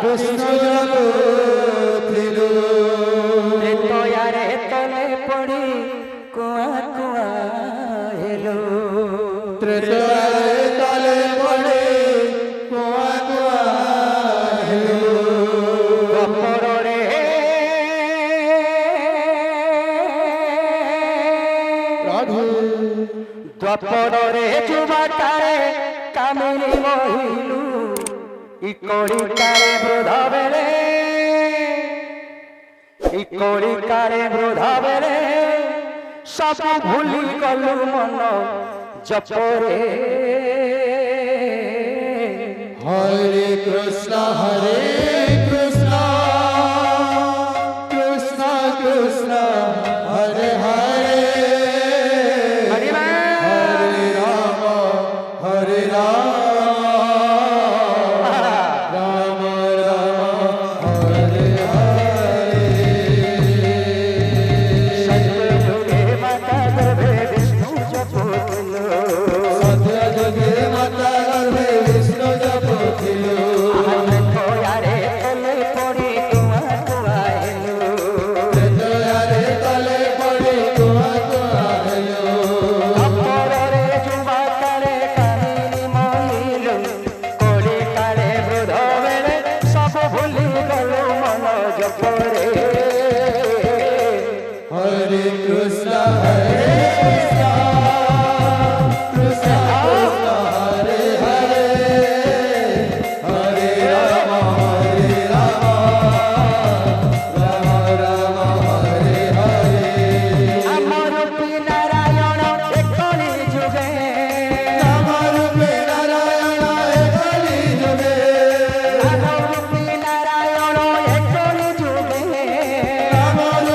কৃষ্ণ জপুথিলু ত্রেতয়ারে তলে পড়ি কুয়া কুয়া হেলু ত্রেতয়ারে তলে পড়ি কুয়া কুয়া হেলু দ্বাপরে রাধু দ্বাপরে যুবকারে কামিনী মহিলু ই কলিকারে বৃদ্ধ বেলে ই কলিকারে বৃদ্ধ বেলে সব ভুলি গলু মন জপরে হরে কৃষ্ণ কৃষ্ণ কৃষ্ণ হরে হরে হরি রাম হরে রাম রাম রাম হরে হরে সত্যযুগে মাতা গর্ভে বিষ্ণু জপোতিলু সত্যযুগে মাতা গর্ভে বিষ্ণু জপোতিলু ত্রেতয়ারে তলে পড়ি কুয়া কুয়া হেলু ত্রেতয়ারে তলে পড়ি কুয়া কুয়া হেলু দ্বাপরে যুবকারে কামিনী মহিলু কলিকারে বৃদ্ধ বেলে সব ভুলি গলু মন জপরে হরে কৃষ্ণ কৃষ্ণ কৃষ্ণ হরে হরে হরে রাম রাম রাম হরে হরে আমার নারায়ণ একলি যুগে আমার নারায়ণ কলি যুগে আমার নারায়ণ একলি যুগে আমার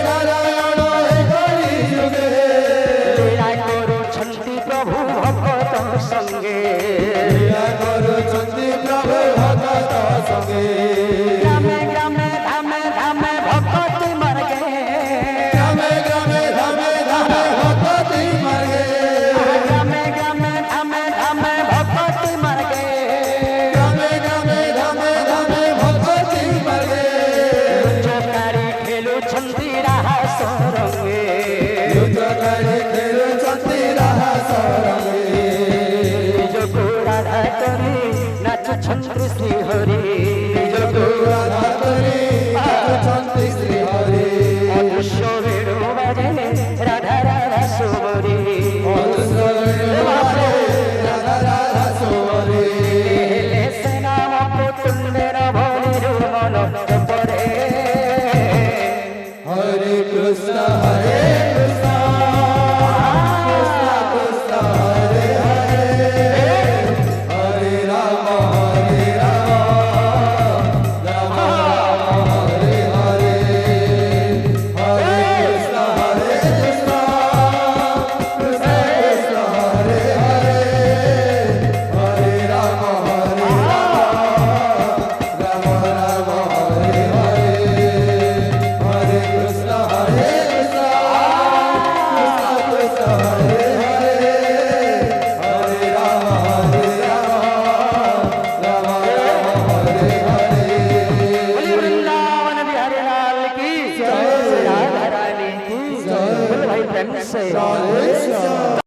নারায়ণ কলি যুগে লীলা করুছন্তি প্রভু ভক্ত সঙ্গে লীলা করুছন্তি প্রভু ভগত সঙ্গে গ্রামে গ্রামে ধামে ধামে ভক্তি মার্গে গ্রামে গ্রামে ধামে ধামে ভক্তি মার্গে গ্রামে গ্রামে ধামে ধামে ভক্তি মার্গে গ্রামে গ্রামে ধামে ধামে ভক্তি মার্গে চকারি খেলুছন্তি রাহাস রঙ্গে যুদ্ধকারী খেলুছন্তি রাহাস রঙ্গে নিজକୁ রাধা କରି নাচুছন্তি শ্রী হরি নিজକୁ রাধা କରି নাচুছন্তি শ্রী হরি অদৃশ্য বেণু বাজে রাধা রাধা সুমরি মধুস্র বেণু বাজে রাধা রাধা সুমরি হেলে সে নাম কুতুণ্ডের ভলিরু মন জপরে হরে কৃষ্ণ